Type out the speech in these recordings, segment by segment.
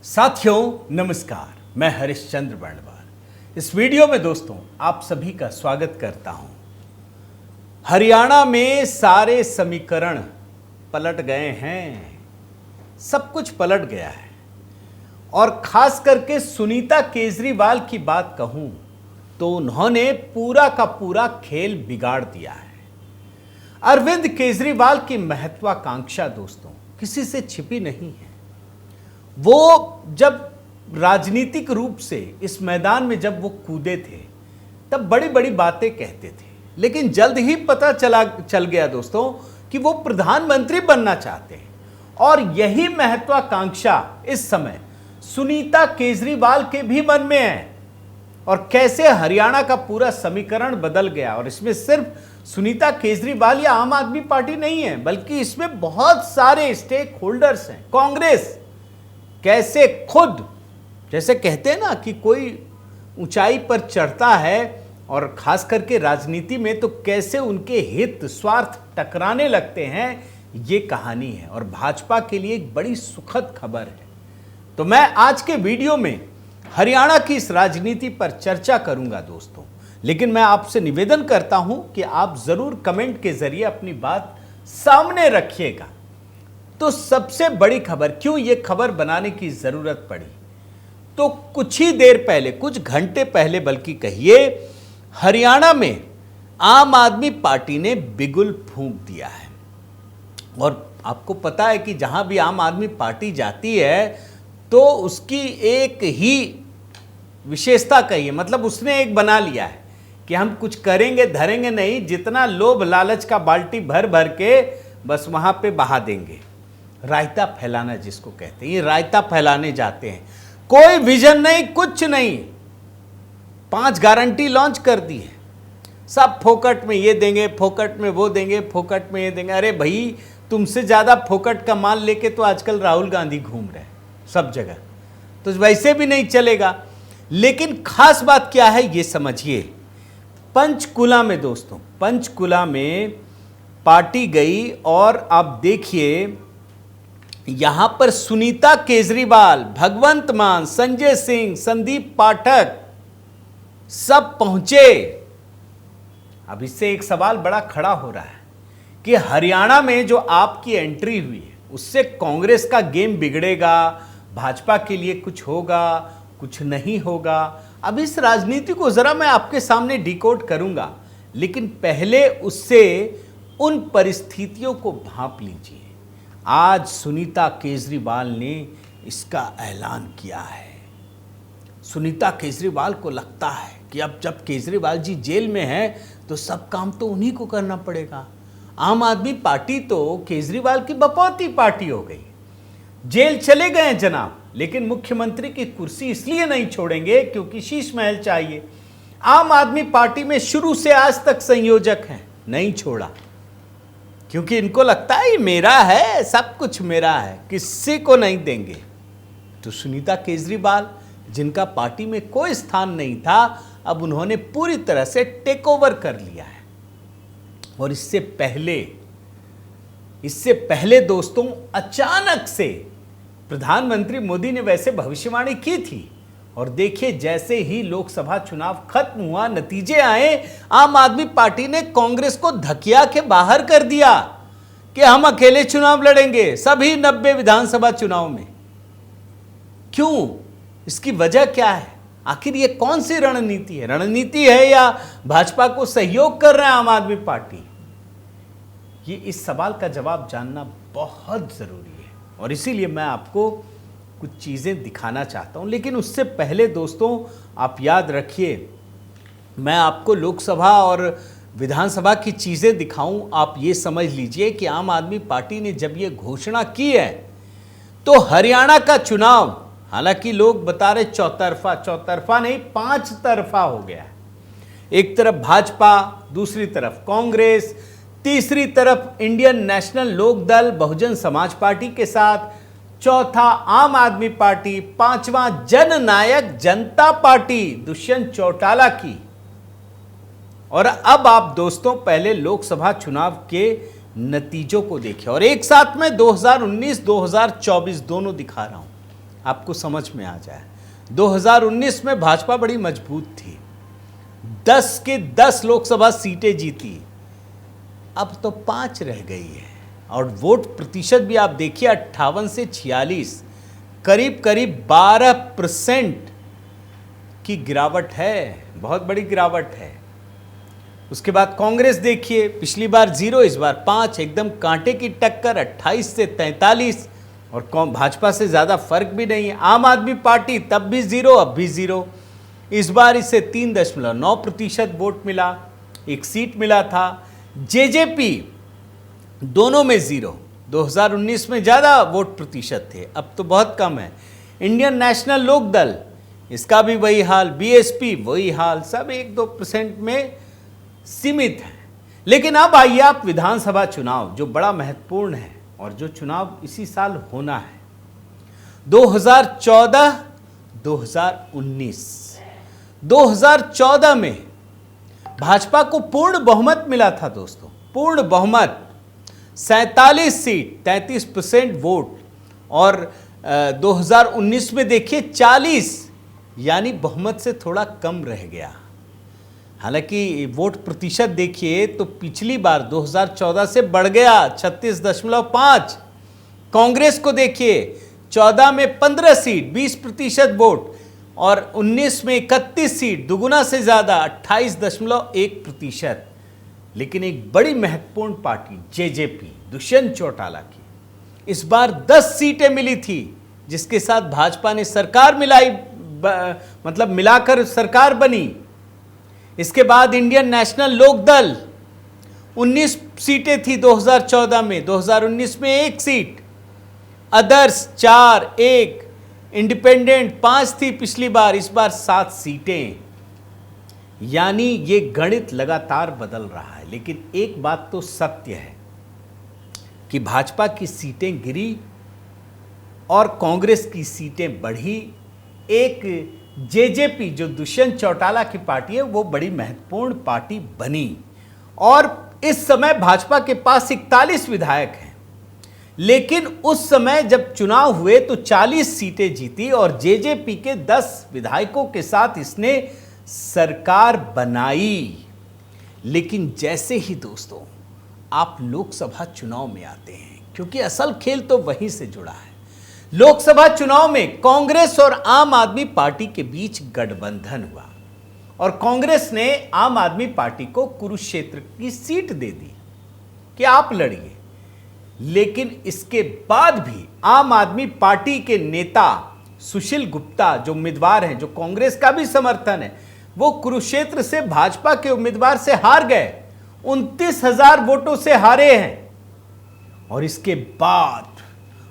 साथियों नमस्कार, मैं हरिश्चंद्र वर्णवाल। इस वीडियो में दोस्तों आप सभी का स्वागत करता हूं। हरियाणा में सारे समीकरण पलट गए हैं, सब कुछ पलट गया है और खास करके सुनीता केजरीवाल की बात कहूं तो उन्होंने पूरा का पूरा खेल बिगाड़ दिया है। अरविंद केजरीवाल की महत्वाकांक्षा दोस्तों किसी से छिपी नहीं है। वो जब राजनीतिक रूप से इस मैदान में जब वो कूदे थे तब बड़ी बड़ी बातें कहते थे, लेकिन जल्द ही पता चल गया दोस्तों कि वो प्रधानमंत्री बनना चाहते हैं और यही महत्वाकांक्षा इस समय सुनीता केजरीवाल के भी मन में है। और कैसे हरियाणा का पूरा समीकरण बदल गया, और इसमें सिर्फ सुनीता केजरीवाल या आम आदमी पार्टी नहीं है बल्कि इसमें बहुत सारे स्टेक होल्डर्स हैं। कांग्रेस कैसे खुद, जैसे कहते हैं ना कि कोई ऊंचाई पर चढ़ता है और खास करके राजनीति में, तो कैसे उनके हित स्वार्थ टकराने लगते हैं, ये कहानी है। और भाजपा के लिए एक बड़ी सुखद खबर है। तो मैं आज के वीडियो में हरियाणा की इस राजनीति पर चर्चा करूंगा दोस्तों, लेकिन मैं आपसे निवेदन करता हूं कि आप जरूर कमेंट के जरिए अपनी बात सामने रखिएगा। तो सबसे बड़ी खबर, क्यों यह खबर बनाने की जरूरत पड़ी, तो कुछ ही देर पहले, कुछ घंटे पहले बल्कि कहिए, हरियाणा में आम आदमी पार्टी ने बिगुल फूंक दिया है। और आपको पता है कि जहां भी आम आदमी पार्टी जाती है तो उसकी एक ही विशेषता कहिए, मतलब उसने एक बना लिया है कि हम कुछ करेंगे धरेंगे नहीं, जितना लोभ लालच का बाल्टी भर भर के बस वहां पे बहा देंगे। रायता फैलाना जिसको कहते हैं, ये रायता फैलाने जाते हैं। कोई विजन नहीं, कुछ नहीं, 5 गारंटी लॉन्च कर दी है, सब फोकट में ये देंगे, फोकट में वो देंगे, फोकट में ये देंगे। अरे भाई, तुमसे ज्यादा फोकट का माल लेके तो आजकल राहुल गांधी घूम रहे हैं सब जगह, तो वैसे भी नहीं चलेगा। लेकिन खास बात क्या है ये समझिए। पंचकुला में दोस्तों, पंचकुला में पार्टी गई और आप देखिए यहां पर सुनीता केजरीवाल, भगवंत मान, संजय सिंह, संदीप पाठक सब पहुंचे। अब इससे एक सवाल बड़ा खड़ा हो रहा है कि हरियाणा में जो आपकी एंट्री हुई है उससे कांग्रेस का गेम बिगड़ेगा, भाजपा के लिए कुछ होगा, कुछ नहीं होगा। अब इस राजनीति को जरा मैं आपके सामने डिकोड करूंगा, लेकिन पहले उससे उन परिस्थितियों को भांप लीजिए। आज सुनीता केजरीवाल ने इसका ऐलान किया है। सुनीता केजरीवाल को लगता है कि अब जब केजरीवाल जी जेल में हैं तो सब काम तो उन्हीं को करना पड़ेगा। आम आदमी पार्टी तो केजरीवाल की बपौती पार्टी हो गई। जेल चले गए जनाब, लेकिन मुख्यमंत्री की कुर्सी इसलिए नहीं छोड़ेंगे क्योंकि शीश महल चाहिए। आम आदमी पार्टी में शुरू से आज तक संयोजक हैं, नहीं छोड़ा, क्योंकि इनको लगता है ये मेरा है, सब कुछ मेरा है, किसी को नहीं देंगे। तो सुनीता केजरीवाल, जिनका पार्टी में कोई स्थान नहीं था, अब उन्होंने पूरी तरह से टेक ओवर कर लिया है। और इससे पहले दोस्तों अचानक से प्रधानमंत्री मोदी ने वैसे भविष्यवाणी की थी, और देखिए जैसे ही लोकसभा चुनाव खत्म हुआ, नतीजे आए, आम आदमी पार्टी ने कांग्रेस को धकिया के बाहर कर दिया कि हम अकेले चुनाव लड़ेंगे सभी 90 विधानसभा चुनाव में। क्यों? इसकी वजह क्या है? आखिर ये कौन सी रणनीति है? रणनीति है या भाजपा को सहयोग कर रहे हैं आम आदमी पार्टी? ये इस सवाल का जवाब जानना बहुत जरूरी है, और इसीलिए मैं आपको कुछ चीजें दिखाना चाहता हूं। लेकिन उससे पहले दोस्तों आप याद रखिए, मैं आपको लोकसभा और विधानसभा की चीजें दिखाऊं, आप ये समझ लीजिए कि आम आदमी पार्टी ने जब ये घोषणा की है तो हरियाणा का चुनाव, हालांकि लोग बता रहे चौतरफा नहीं, 5 तरफा हो गया है। एक तरफ भाजपा, दूसरी तरफ कांग्रेस, तीसरी तरफ इंडियन नेशनल लोक दल बहुजन समाज पार्टी के साथ, चौथा आम आदमी पार्टी, पांचवा जननायक जनता पार्टी दुष्यंत चौटाला की। और अब आप दोस्तों पहले लोकसभा चुनाव के नतीजों को देखिए, और एक साथ में 2019-2024 दोनों दिखा रहा हूं। आपको समझ में आ जाए। 2019 में भाजपा बड़ी मजबूत थी, 10 के 10 लोकसभा सीटें जीती, अब तो 5 रह गई है। और वोट प्रतिशत भी आप देखिए 58 से 46, करीब करीब 12% की गिरावट है, बहुत बड़ी गिरावट है। उसके बाद कांग्रेस देखिए, पिछली बार 0, इस बार 5, एकदम कांटे की टक्कर 28 से 43, और भाजपा से ज़्यादा फर्क भी नहीं है। आम आदमी पार्टी तब भी 0, अब भी 0, इस बार इसे 3.9% वोट मिला, एक सीट मिला था। जेजेपी दोनों में 0, 2019 में ज़्यादा वोट प्रतिशत थे, अब तो बहुत कम है। इंडियन नेशनल लोकदल, इसका भी वही हाल, बीएसपी वही हाल, सब 1-2% में सीमित है। लेकिन अब आइए आप विधानसभा चुनाव, जो बड़ा महत्वपूर्ण है और जो चुनाव इसी साल होना है, 2014, 2019। 2014 में भाजपा को पूर्ण बहुमत मिला था दोस्तों, पूर्ण बहुमत, 47 सीट, 33% वोट। और 2019 में देखिए 40, यानी बहुमत से थोड़ा कम रह गया। हालांकि वोट प्रतिशत देखिए तो पिछली बार 2014 से बढ़ गया 36.5। कांग्रेस को देखिए 14 में 15 सीट, 20% वोट, और 19 में 31 सीट, दुगुना से ज़्यादा 28.1%। लेकिन एक बड़ी महत्वपूर्ण पार्टी जेजेपी, दुष्यंत चौटाला की, इस बार 10 सीटें मिली थी, जिसके साथ भाजपा ने सरकार मतलब मिलाकर सरकार बनी। इसके बाद इंडियन नेशनल लोकदल, 19 सीटें थी 2014 में, 2019 में 1 सीट, अदर्स 4, 1, इंडिपेंडेंट 5 थी पिछली बार, इस बार 7 सीटें। यानी ये गणित लगातार बदल रहा है। लेकिन एक बात तो सत्य है कि भाजपा की सीटें गिरी और कांग्रेस की सीटें बढ़ी। एक जेजेपी, जो दुष्यंत चौटाला की पार्टी है, वो बड़ी महत्वपूर्ण पार्टी बनी। और इस समय भाजपा के पास 41 विधायक हैं। लेकिन उस समय जब चुनाव हुए तो 40 सीटें जीती और जेजेपी के 10 विधायकों के साथ इसने सरकार बनाई। लेकिन जैसे ही दोस्तों आप लोकसभा चुनाव में आते हैं, क्योंकि असल खेल तो वहीं से जुड़ा है, लोकसभा चुनाव में कांग्रेस और आम आदमी पार्टी के बीच गठबंधन हुआ और कांग्रेस ने आम आदमी पार्टी को कुरुक्षेत्र की सीट दे दी कि आप लड़िए। लेकिन इसके बाद भी आम आदमी पार्टी के नेता सुशील गुप्ता, जो उम्मीदवार हैं, जो कांग्रेस का भी समर्थन है, वो कुरुक्षेत्र से भाजपा के उम्मीदवार से हार गए, 29,000 वोटों से हारे हैं। और इसके बाद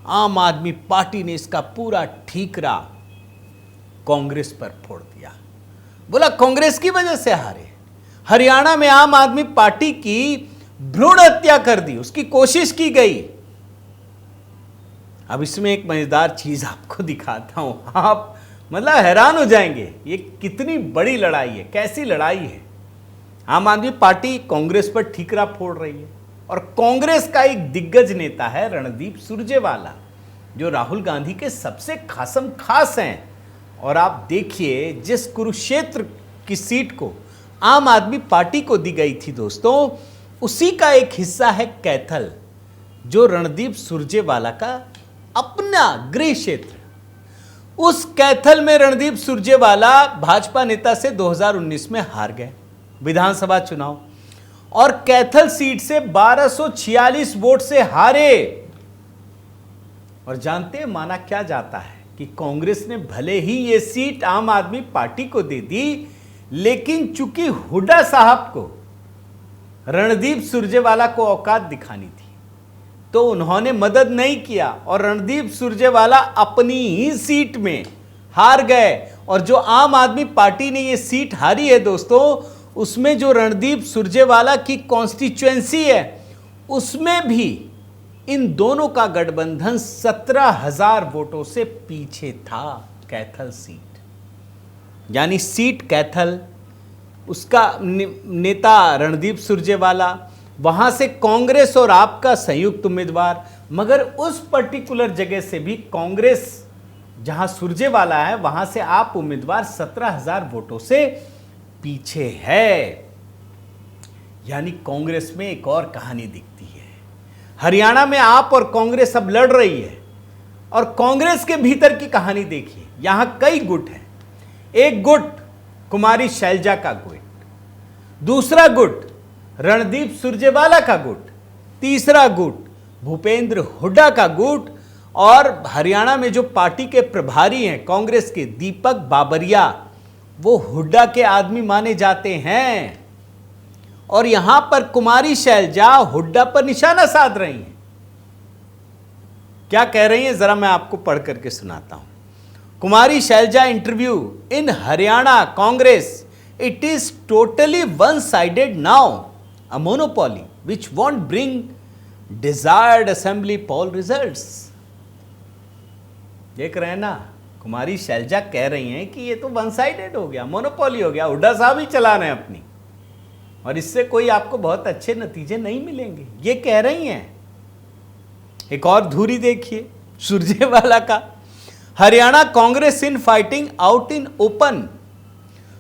आम आदमी पार्टी ने इसका पूरा ठीकरा कांग्रेस पर फोड़ दिया, बोला कांग्रेस की वजह से हारे। हरियाणा में आम आदमी पार्टी की भ्रूण हत्या कर दी, उसकी कोशिश की गई। अब इसमें एक मजेदार चीज आपको दिखाता हूं, आप मतलब हैरान हो जाएंगे, ये कितनी बड़ी लड़ाई है, कैसी लड़ाई है। आम आदमी पार्टी कांग्रेस पर ठीकरा फोड़ रही है और कांग्रेस का एक दिग्गज नेता है रणदीप सुरजेवाला, जो राहुल गांधी के सबसे खासम खास हैं। और आप देखिए, जिस कुरुक्षेत्र की सीट को आम आदमी पार्टी को दी गई थी दोस्तों, उसी का एक हिस्सा है कैथल, जो रणदीप सुरजेवाला का अपना गृह क्षेत्र। उस कैथल में रणदीप सुरजेवाला भाजपा नेता से 2019 में हार गए विधानसभा चुनाव और कैथल सीट से 1246 वोट से हारे। और जानते हैं माना क्या जाता है कि कांग्रेस ने भले ही ये सीट आम आदमी पार्टी को दे दी, लेकिन चूंकि हुड्डा साहब को रणदीप सुरजेवाला को औकात दिखानी थी, तो उन्होंने मदद नहीं किया और रणदीप सुरजेवाला अपनी ही सीट में हार गए। और जो आम आदमी पार्टी ने ये सीट हारी है दोस्तों, उसमें जो रणदीप सुरजेवाला की कॉन्स्टिट्यूएंसी है, उसमें भी इन दोनों का गठबंधन 17,000 वोटों से पीछे था। कैथल सीट, यानी सीट कैथल, उसका नेता रणदीप सुरजेवाला, वहां से कांग्रेस और आपका संयुक्त उम्मीदवार, मगर उस पर्टिकुलर जगह से भी कांग्रेस जहां सुरजेवाला है वहां से आप उम्मीदवार 17,000 वोटों से पीछे है। यानी कांग्रेस में एक और कहानी दिखती है। हरियाणा में आप और कांग्रेस अब लड़ रही है और कांग्रेस के भीतर की कहानी देखिए। यहां कई गुट हैं। एक गुट कुमारी शैलजा का गुट, दूसरा गुट रणदीप सुरजेवाला का गुट, तीसरा गुट भूपेंद्र हुड्डा का गुट और हरियाणा में जो पार्टी के प्रभारी हैं कांग्रेस के दीपक बाबरिया, वो हुड्डा के आदमी माने जाते हैं। और यहां पर कुमारी शैलजा हुड्डा पर निशाना साध रही हैं। क्या कह रही हैं जरा मैं आपको पढ़ करके सुनाता हूं। Kumari Selja interview in Haryana Congress, it is totally one sided now, a monopoly which won't bring desired assembly poll results. देख रहे हैं ना, कुमारी शैलजा कह रही हैं कि ये तो वन साइडेड हो गया, मोनोपोली हो गया, हुड्डा साहब ही चला रहे हैं अपनी, और इससे कोई आपको बहुत अच्छे नतीजे नहीं मिलेंगे, ये कह रही हैं। एक और धुरी देखिए सुरजेवाला का, Haryana Congress infighting out in open,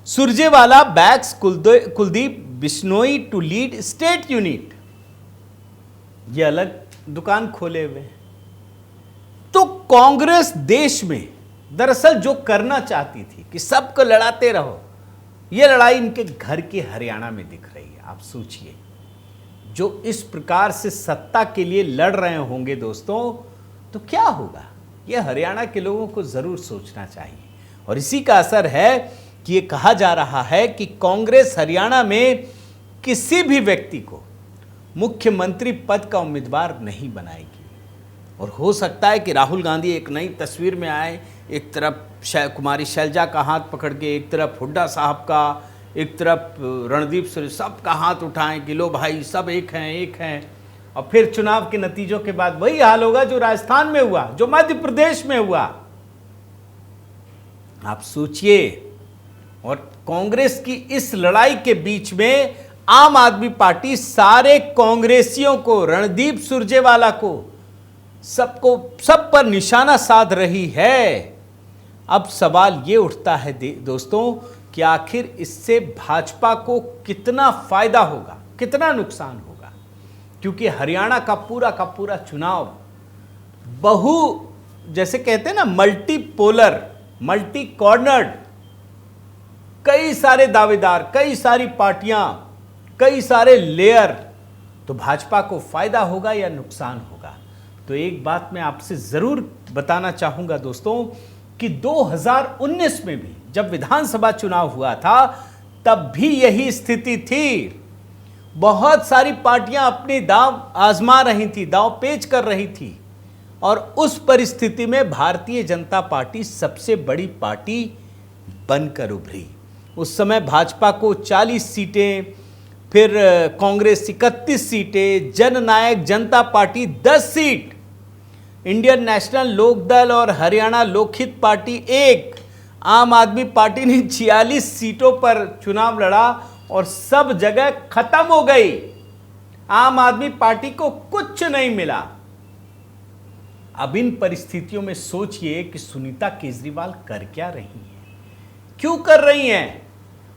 Surjewala backs Kuldeep Bishnoi to lead state unit. ये अलग दुकान खोले हुए। तो कांग्रेस देश में दरअसल जो करना चाहती थी कि सबको लड़ाते रहो, ये लड़ाई इनके घर के हरियाणा में दिख रही है। आप सोचिए, जो इस प्रकार से सत्ता के लिए लड़ रहे होंगे दोस्तों, तो क्या होगा, ये हरियाणा के लोगों को जरूर सोचना चाहिए। और इसी का असर है कि ये कहा जा रहा है कि कांग्रेस हरियाणा में किसी भी व्यक्ति को मुख्यमंत्री पद का उम्मीदवार नहीं बनाएगी। और हो सकता है कि राहुल गांधी एक नई तस्वीर में आए, एक तरफ कुमारी शैलजा का हाथ पकड़ के, एक तरफ हुड्डा साहब का, एक तरफ रणदीप सिंह, सब का हाथ उठाएं कि लो भाई सब एक हैं एक हैं। और फिर चुनाव के नतीजों के बाद वही हाल होगा जो राजस्थान में हुआ, जो मध्य प्रदेश में हुआ। आप सोचिए। और कांग्रेस की इस लड़ाई के बीच में आम आदमी पार्टी सारे कांग्रेसियों को, रणदीप सुरजेवाला को, सबको, सब पर निशाना साध रही है। अब सवाल ये उठता है दोस्तों कि आखिर इससे भाजपा को कितना फायदा होगा, कितना नुकसान होगा। क्योंकि हरियाणा का पूरा चुनाव जैसे कहते हैं ना, मल्टीपोलर, मल्टी कॉर्नर्ड, कई सारे दावेदार, कई सारी पार्टियां, कई सारे लेयर। तो भाजपा को फायदा होगा या नुकसान होगा। तो एक बात मैं आपसे जरूर बताना चाहूंगा दोस्तों कि 2019 में भी जब विधानसभा चुनाव हुआ था, तब भी यही स्थिति थी। बहुत सारी पार्टियां अपनी दांव आजमा रही थी, दांव पेच कर रही थी। और उस परिस्थिति में भारतीय जनता पार्टी सबसे बड़ी पार्टी बनकर उभरी। उस समय भाजपा को 40 सीटें, फिर कांग्रेस 31 सीटें, जननायक जनता पार्टी 10 सीट, इंडियन नेशनल लोकदल और हरियाणा लोकहित पार्टी 1, आम आदमी पार्टी ने 46 सीटों पर चुनाव लड़ा और सब जगह खत्म हो गई। आम आदमी पार्टी को कुछ नहीं मिला। अब इन परिस्थितियों में सोचिए कि सुनीता केजरीवाल कर क्या रही हैं, क्यों कर रही हैं।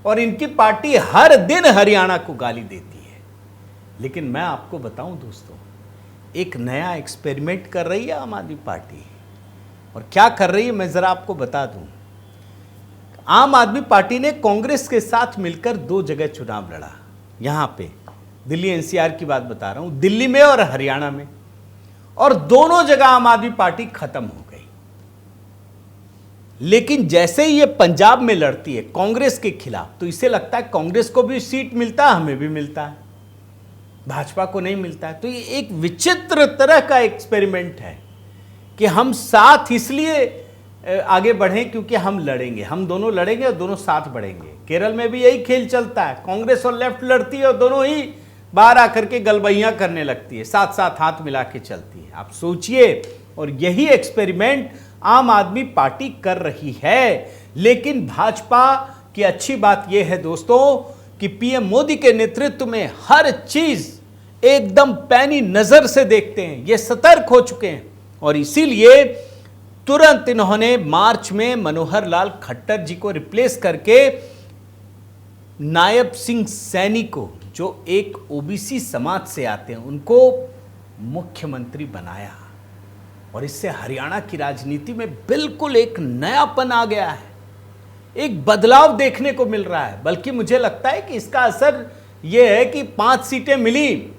और इनकी पार्टी हर दिन हरियाणा को गाली देती है। लेकिन मैं आपको बताऊं दोस्तों, एक नया एक्सपेरिमेंट कर रही है आम आदमी पार्टी। और क्या कर रही है मैं जरा आपको बता दूं। आम आदमी पार्टी ने कांग्रेस के साथ मिलकर 2 जगह चुनाव लड़ा। यहां पे दिल्ली एनसीआर की बात बता रहा हूं, दिल्ली में और हरियाणा में। और दोनों जगह आम आदमी पार्टी खत्म हो गई। लेकिन जैसे ही ये पंजाब में लड़ती है कांग्रेस के खिलाफ, तो इसे लगता है कांग्रेस को भी सीट मिलता है, हमें भी मिलता है, भाजपा को नहीं मिलता है। तो ये एक विचित्र तरह का एक्सपेरिमेंट है कि हम साथ इसलिए आगे बढ़ें क्योंकि हम लड़ेंगे, हम दोनों लड़ेंगे और दोनों साथ बढ़ेंगे। केरल में भी यही खेल चलता है, कांग्रेस और लेफ्ट लड़ती है और दोनों ही बाहर आकर के गलबैयां करने लगती है, साथ साथ हाथ मिला के चलती है। आप सोचिए। और यही एक्सपेरिमेंट आम आदमी पार्टी कर रही है। लेकिन भाजपा की अच्छी बात यह है दोस्तों कि पीएम मोदी के नेतृत्व में हर चीज एकदम पैनी नजर से देखते हैं, ये सतर्क हो चुके हैं। और इसीलिए तुरंत इन्होंने मार्च में मनोहर लाल खट्टर जी को रिप्लेस करके नायब सिंह सैनी को, जो एक ओबीसी समाज से आते हैं, उनको मुख्यमंत्री बनाया। और इससे हरियाणा की राजनीति में बिल्कुल एक नयापन आ गया है, एक बदलाव देखने को मिल रहा है। बल्कि मुझे लगता है कि इसका असर यह है कि 5 सीटें मिली,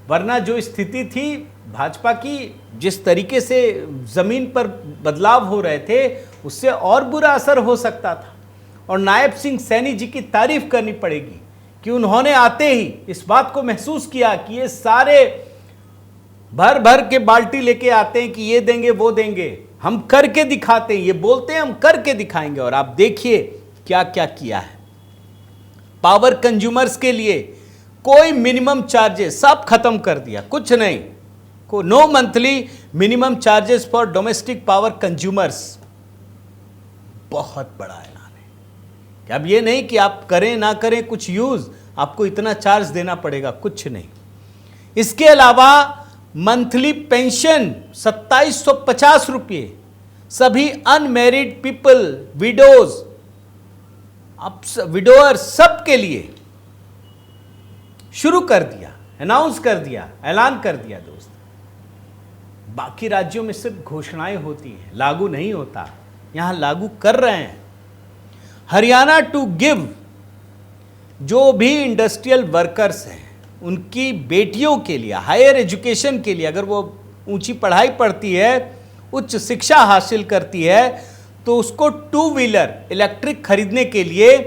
वरना जो स्थिति थी भाजपा की, जिस तरीके से जमीन पर बदलाव हो रहे थे, उससे और बुरा असर हो सकता था। और नायब सिंह सैनी जी की तारीफ करनी पड़ेगी कि उन्होंने आते ही इस बात को महसूस किया कि ये सारे भर भर के बाल्टी लेके आते हैं कि ये देंगे वो देंगे, हम करके दिखाते हैं, ये बोलते हैं हम करके दिखाएंगे। और आप देखिए क्या क्या किया है। पावर कंज्यूमर्स के लिए कोई मिनिमम चार्जेस सब खत्म कर दिया, कुछ नहीं, को no monthly minimum charges for domestic power consumers. बहुत बड़ा ऐलान है कि अब ये नहीं कि आप करें ना करें कुछ यूज, आपको इतना चार्ज देना पड़ेगा, कुछ नहीं। इसके अलावा मंथली पेंशन 2750 रुपये सभी अनमैरिड पीपल, विडोज, विडोअर सबके लिए शुरू कर दिया, अनाउंस कर दिया, ऐलान कर दिया दोस्त। बाकी राज्यों में सिर्फ घोषणाएं होती हैं, लागू नहीं होता, यहां लागू कर रहे हैं। हरियाणा टू गिव, जो भी इंडस्ट्रियल वर्कर्स हैं उनकी बेटियों के लिए हायर एजुकेशन के लिए, अगर वो ऊंची पढ़ाई पढ़ती है, उच्च शिक्षा हासिल करती है, तो उसको 2 व्हीलर इलेक्ट्रिक खरीदने के लिए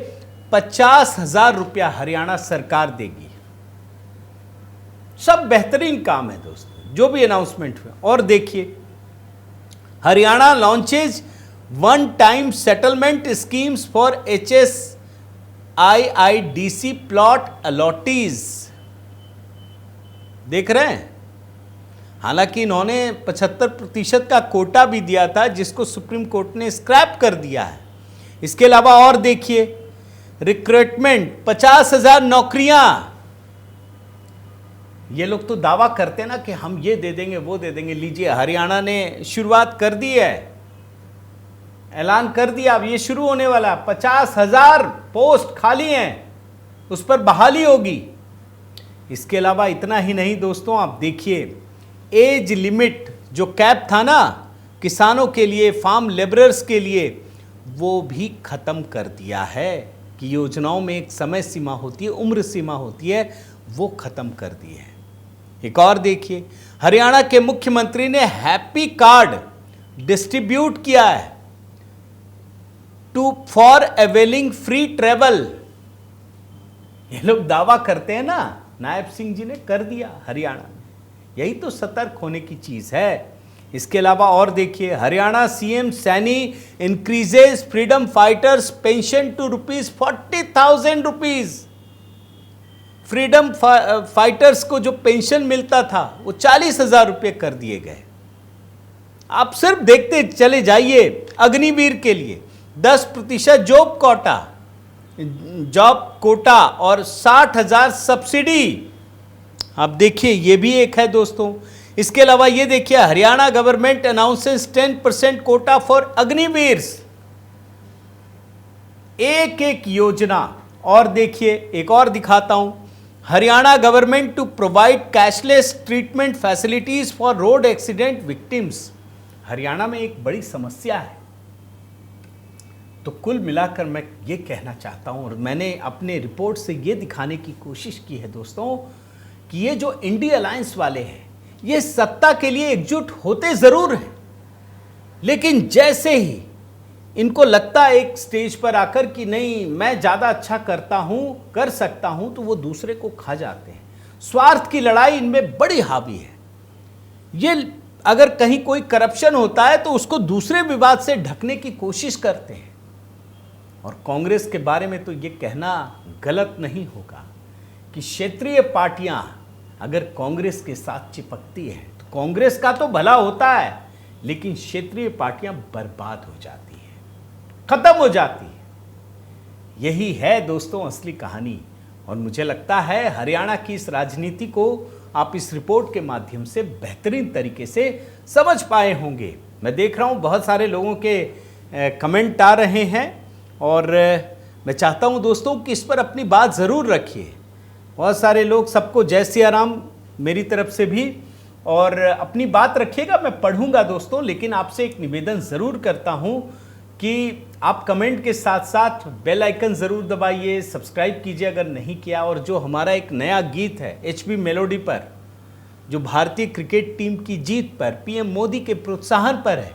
50,000 रुपया हरियाणा सरकार देगी। सब बेहतरीन काम है दोस्तों, जो भी अनाउंसमेंट हुए। और देखिए, Haryana launches one time settlement schemes for HSIIDC plot allottees. देख रहे हैं, हालांकि इन्होंने 75% का कोटा भी दिया था, जिसको सुप्रीम कोर्ट ने स्क्रैप कर दिया है। इसके अलावा और देखिए, रिक्रूटमेंट 50,000 नौकरियां। ये लोग तो दावा करते हैं ना कि हम ये दे देंगे वो दे देंगे। लीजिए, हरियाणा ने शुरुआत कर दी है, ऐलान कर दिया, अब ये शुरू होने वाला। 50,000 पोस्ट खाली हैं, उस पर बहाली होगी। इसके अलावा इतना ही नहीं दोस्तों, आप देखिए, एज लिमिट जो कैप था ना किसानों के लिए, फार्म लेबरर्स के लिए, वो भी खत्म कर दिया है कि योजनाओं में एक समय सीमा होती है, उम्र सीमा होती है, वो खत्म कर दी है। एक और देखिए, हरियाणा के मुख्यमंत्री ने हैप्पी कार्ड डिस्ट्रीब्यूट किया है फॉर अवेलिंग फ्री ट्रेवल। ये लोग दावा करते हैं ना, नायब सिंह जी ने कर दिया हरियाणा में। यही तो सतर्क होने की चीज है। इसके अलावा और देखिए, Haryana CM Saini increases freedom fighters pension to ₹40,000। Freedom fighters को जो पेंशन मिलता था वो 40,000 रुपये कर दिए गए। आप सिर्फ देखते चले जाइए, अग्निवीर के लिए 10% जॉब कोटा और 60,000 सब्सिडी। आप देखिए, ये भी एक है दोस्तों। इसके अलावा ये देखिए, Haryana government announces 10% quota for Agniveers. एक एक योजना। और देखिए, एक और दिखाता हूं, Haryana government to provide cashless treatment facilities for road accident victims. Haryana में एक बड़ी समस्या है। तो कुल मिलाकर मैं ये कहना चाहता हूं, और मैंने अपने रिपोर्ट से ये दिखाने की कोशिश की है दोस्तों, कि ये जो इंडिया अलायंस वाले हैं, ये सत्ता के लिए एकजुट होते जरूर हैं, लेकिन जैसे ही इनको लगता है एक स्टेज पर आकर कि नहीं मैं ज्यादा अच्छा करता हूं, कर सकता हूं, तो वो दूसरे को खा जाते हैं। स्वार्थ की लड़ाई इनमें बड़ी हावी है। ये अगर कहीं कोई करप्शन होता है तो उसको दूसरे विवाद से ढकने की कोशिश करते हैं। और कांग्रेस के बारे में तो ये कहना गलत नहीं होगा कि क्षेत्रीय पार्टियां अगर कांग्रेस के साथ चिपकती हैं तो कांग्रेस का तो भला होता है, लेकिन क्षेत्रीय पार्टियां बर्बाद हो जाती हैं, खत्म हो जाती है। यही है दोस्तों असली कहानी। और मुझे लगता है हरियाणा की इस राजनीति को आप इस रिपोर्ट के माध्यम से बेहतरीन तरीके से समझ पाए होंगे। मैं देख रहा हूँ बहुत सारे लोगों के कमेंट आ रहे हैं और मैं चाहता हूँ दोस्तों कि इस पर अपनी बात ज़रूर रखिए। बहुत सारे लोग, सबको जय सिया राम मेरी तरफ से भी, और अपनी बात रखिएगा। मैं पढ़ूंगा दोस्तों, लेकिन आपसे एक निवेदन ज़रूर करता हूँ कि आप कमेंट के साथ साथ बेल आइकन ज़रूर दबाइए, सब्सक्राइब कीजिए अगर नहीं किया। और जो हमारा एक नया गीत है HB मेलोडी पर, जो भारतीय क्रिकेट टीम की जीत पर, PM मोदी के प्रोत्साहन पर है,